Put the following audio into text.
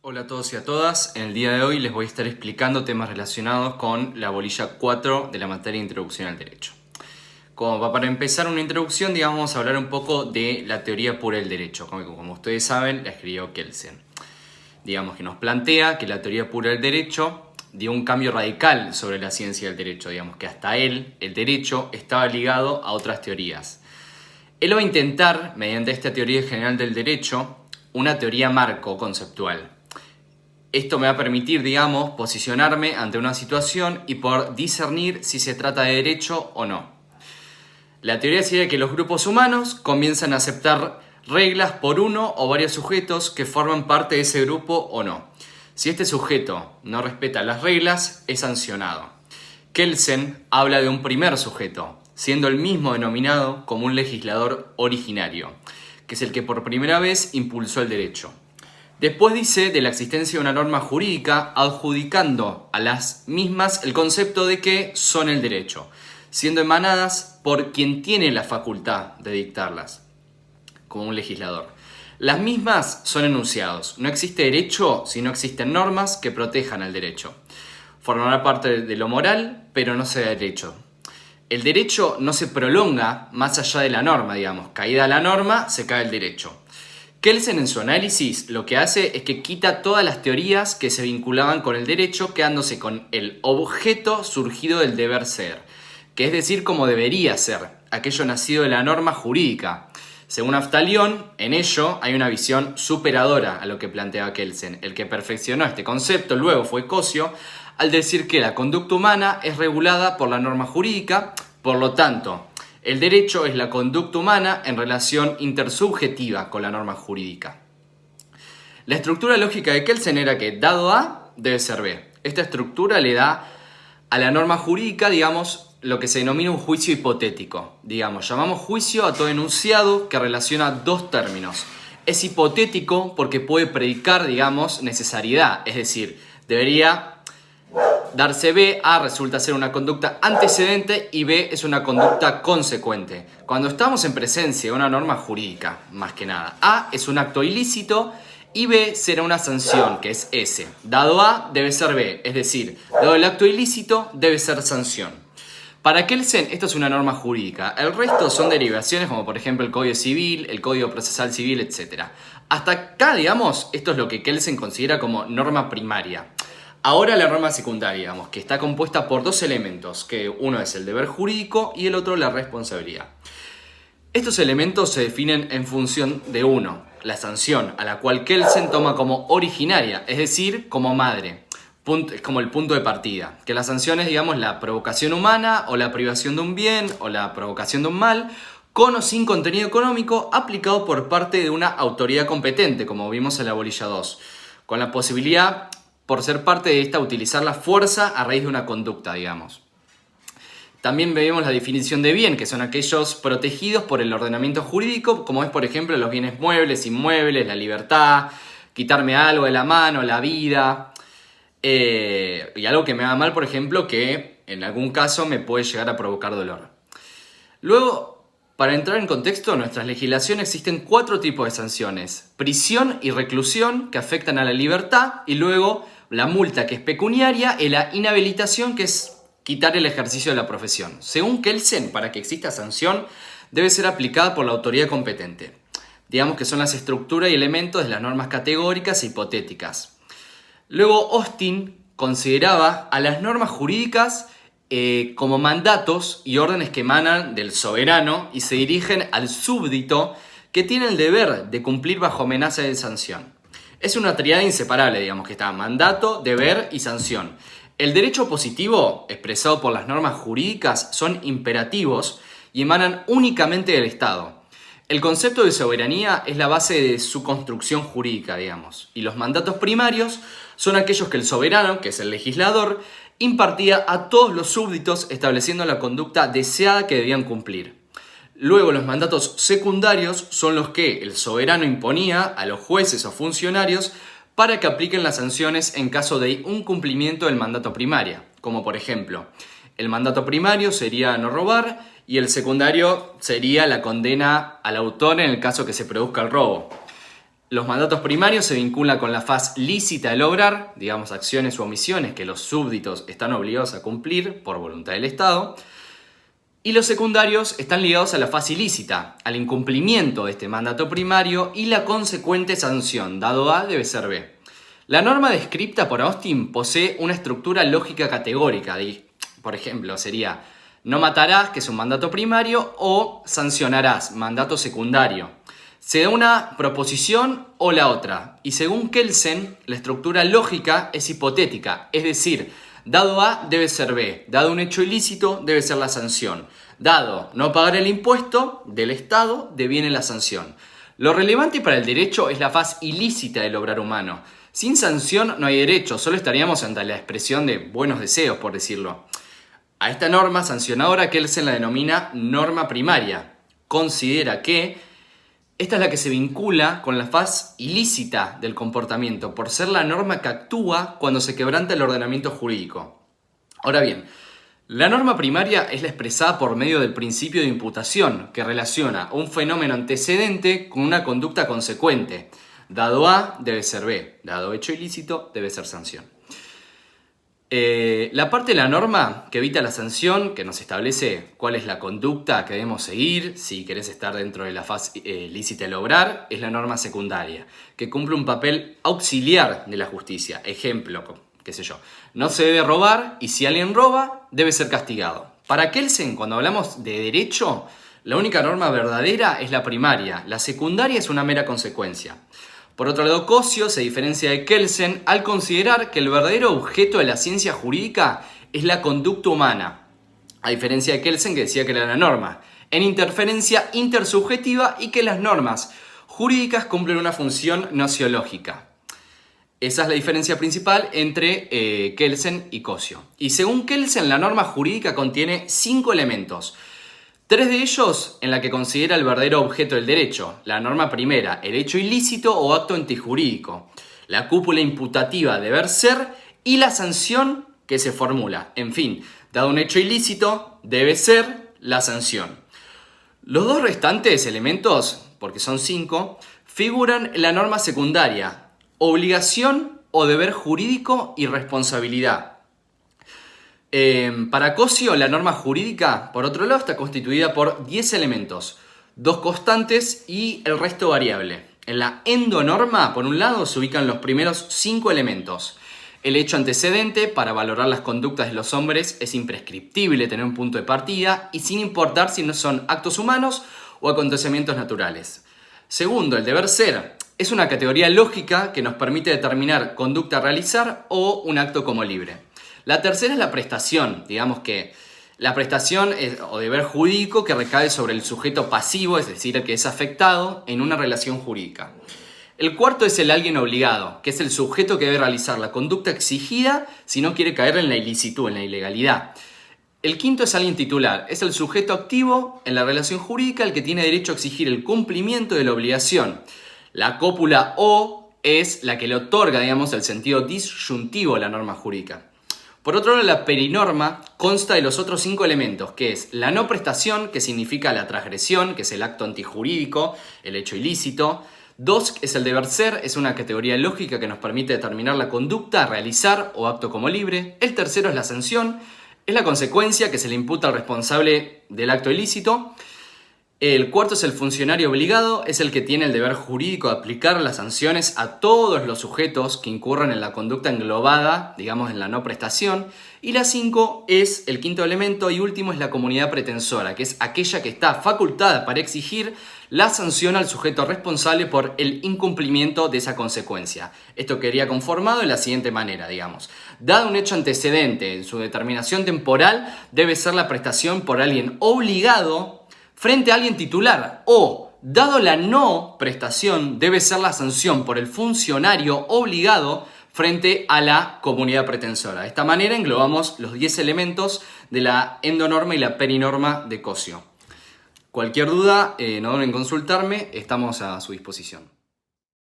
Hola a todos y a todas, en el día de hoy les voy a estar explicando temas relacionados con la bolilla 4 de la materia de Introducción al Derecho. Para empezar una introducción, vamos a hablar un poco de la teoría pura del derecho. Como ustedes saben, la escribió Kelsen. Digamos que nos plantea que la teoría pura del derecho dio un cambio radical sobre la ciencia del derecho. Digamos que hasta él, el derecho, estaba ligado a otras teorías. Él va a intentar, mediante esta teoría general del derecho, una teoría marco conceptual. Esto me va a permitir, posicionarme ante una situación y poder discernir si se trata de derecho o no. La teoría sería que los grupos humanos comienzan a aceptar reglas por uno o varios sujetos que forman parte de ese grupo o no. Si este sujeto no respeta las reglas, es sancionado. Kelsen habla de un primer sujeto, siendo el mismo denominado como un legislador originario, que es el que por primera vez impulsó el derecho. Después dice de la existencia de una norma jurídica adjudicando a las mismas el concepto de que son el derecho, siendo emanadas por quien tiene la facultad de dictarlas, como un legislador. Las mismas son enunciados. No existe derecho si no existen normas que protejan al derecho. Formará parte de lo moral, pero no se da derecho. El derecho no se prolonga más allá de la norma, Caída la norma, se cae el derecho. Kelsen en su análisis lo que hace es que quita todas las teorías que se vinculaban con el derecho, quedándose con el objeto surgido del deber ser, que es decir, como debería ser, aquello nacido de la norma jurídica. Según Aftalion, en ello hay una visión superadora a lo que planteaba Kelsen. El que perfeccionó este concepto luego fue Cosio, al decir que la conducta humana es regulada por la norma jurídica, por lo tanto, el derecho es la conducta humana en relación intersubjetiva con la norma jurídica. La estructura lógica de Kelsen era que dado A, debe ser B. Esta estructura le da a la norma jurídica, lo que se denomina un juicio hipotético. Llamamos juicio a todo enunciado que relaciona dos términos. Es hipotético porque puede predicar, necesariedad, es decir, debería darse B, A resulta ser una conducta antecedente y B es una conducta consecuente. Cuando estamos en presencia de una norma jurídica, más que nada, A es un acto ilícito y B será una sanción, que es S. Dado A, debe ser B, es decir, dado el acto ilícito, debe ser sanción. Para Kelsen, esto es una norma jurídica. El resto son derivaciones como por ejemplo el Código Civil, el Código Procesal Civil, etc. Hasta acá, esto es lo que Kelsen considera como norma primaria. Ahora la norma secundaria, que está compuesta por dos elementos, que uno es el deber jurídico y el otro la responsabilidad. Estos elementos se definen en función de uno, la sanción, a la cual Kelsen toma como originaria, es decir, como madre. Es como el punto de partida, que la sanción es, la provocación humana o la privación de un bien o la provocación de un mal, con o sin contenido económico, aplicado por parte de una autoridad competente, como vimos en la bolilla 2, con la posibilidad, por ser parte de esta, utilizar la fuerza a raíz de una conducta, También vemos la definición de bien, que son aquellos protegidos por el ordenamiento jurídico, como es, por ejemplo, los bienes muebles, inmuebles, la libertad, quitarme algo de la mano, la vida, y algo que me haga mal, por ejemplo, que en algún caso me puede llegar a provocar dolor. Luego, para entrar en contexto, en nuestra legislación existen 4 tipos de sanciones: prisión y reclusión, que afectan a la libertad, y luego la multa, que es pecuniaria, y la inhabilitación, que es quitar el ejercicio de la profesión. Según Kelsen, para que exista sanción, debe ser aplicada por la autoridad competente. Digamos que son las estructuras y elementos de las normas categóricas e hipotéticas. Luego, Austin consideraba a las normas jurídicas como mandatos y órdenes que emanan del soberano y se dirigen al súbdito, que tiene el deber de cumplir bajo amenaza de sanción. Es una tríada inseparable, que está mandato, deber y sanción. El derecho positivo, expresado por las normas jurídicas, son imperativos y emanan únicamente del Estado. El concepto de soberanía es la base de su construcción jurídica, y los mandatos primarios son aquellos que el soberano, que es el legislador, impartía a todos los súbditos, estableciendo la conducta deseada que debían cumplir. Luego, los mandatos secundarios son los que el soberano imponía a los jueces o funcionarios para que apliquen las sanciones en caso de incumplimiento del mandato primario, como por ejemplo, el mandato primario sería no robar y el secundario sería la condena al autor en el caso que se produzca el robo. Los mandatos primarios se vinculan con la faz lícita del obrar, digamos acciones u omisiones que los súbditos están obligados a cumplir por voluntad del Estado. Y los secundarios están ligados a la faz ilícita, al incumplimiento de este mandato primario y la consecuente sanción, dado A debe ser B. La norma descripta por Austin posee una estructura lógica categórica. Por ejemplo, sería no matarás, que es un mandato primario, o sancionarás, mandato secundario. Se da una proposición o la otra. Y según Kelsen, la estructura lógica es hipotética, es decir, dado A debe ser B, dado un hecho ilícito debe ser la sanción, dado no pagar el impuesto del Estado deviene la sanción. Lo relevante para el derecho es la faz ilícita del obrar humano. Sin sanción no hay derecho, solo estaríamos ante la expresión de buenos deseos, por decirlo. A esta norma sancionadora Kelsen la denomina norma primaria. Considera que esta es la que se vincula con la faz ilícita del comportamiento, por ser la norma que actúa cuando se quebranta el ordenamiento jurídico. Ahora bien, la norma primaria es la expresada por medio del principio de imputación, que relaciona un fenómeno antecedente con una conducta consecuente. Dado A debe ser B, dado hecho ilícito debe ser sanción. La parte de la norma que evita la sanción, que nos establece cuál es la conducta que debemos seguir si querés estar dentro de la faz lícita del obrar, es la norma secundaria, que cumple un papel auxiliar de la justicia. Ejemplo, qué sé yo, no se debe robar y si alguien roba, debe ser castigado. Para Kelsen, cuando hablamos de derecho, la única norma verdadera es la primaria, la secundaria es una mera consecuencia. Por otro lado, Cosio se diferencia de Kelsen al considerar que el verdadero objeto de la ciencia jurídica es la conducta humana, a diferencia de Kelsen que decía que era la norma, en interferencia intersubjetiva y que las normas jurídicas cumplen una función nociológica. Esa es la diferencia principal entre Kelsen y Cosio. Y según Kelsen, la norma jurídica contiene 5 elementos. 3 de ellos en la que considera el verdadero objeto del derecho. La norma primera, el hecho ilícito o acto antijurídico. La cúpula imputativa, deber ser, y la sanción que se formula. En fin, dado un hecho ilícito, debe ser la sanción. Los 2 restantes elementos, porque son 5, figuran en la norma secundaria. Obligación o deber jurídico y responsabilidad. Para Cosio, la norma jurídica, por otro lado, está constituida por 10 elementos, 2 constantes y el resto variable. En la endonorma, por un lado, se ubican los primeros 5 elementos. El hecho antecedente, para valorar las conductas de los hombres, es imprescriptible tener un punto de partida y sin importar si no son actos humanos o acontecimientos naturales. Segundo, el deber ser es una categoría lógica que nos permite determinar conducta a realizar o un acto como libre. La tercera es la prestación, digamos que la prestación o deber jurídico que recae sobre el sujeto pasivo, es decir, el que es afectado en una relación jurídica. El cuarto es el alguien obligado, que es el sujeto que debe realizar la conducta exigida si no quiere caer en la ilicitud, en la ilegalidad. El quinto es alguien titular, es el sujeto activo en la relación jurídica el que tiene derecho a exigir el cumplimiento de la obligación. La cópula o es la que le otorga, digamos, el sentido disyuntivo a la norma jurídica. Por otro lado, la perinorma consta de los otros 5 elementos, que es la no prestación, que significa la transgresión, que es el acto antijurídico, el hecho ilícito. 2 es el deber ser, es una categoría lógica que nos permite determinar la conducta a realizar o acto como libre. El tercero es la sanción, es la consecuencia que se le imputa al responsable del acto ilícito. El cuarto es el funcionario obligado, es el que tiene el deber jurídico de aplicar las sanciones a todos los sujetos que incurran en la conducta englobada, digamos, en la no prestación. Y la 5 es el quinto elemento y último es la comunidad pretensora, que es aquella que está facultada para exigir la sanción al sujeto responsable por el incumplimiento de esa consecuencia. Esto quedaría conformado de la siguiente manera, digamos. Dado un hecho antecedente en su determinación temporal, debe ser la prestación por alguien obligado frente a alguien titular o, dado la no prestación, debe ser la sanción por el funcionario obligado frente a la comunidad pretensora. De esta manera englobamos los 10 elementos de la endonorma y la perinorma de Cosio. Cualquier duda, no duden en consultarme, estamos a su disposición.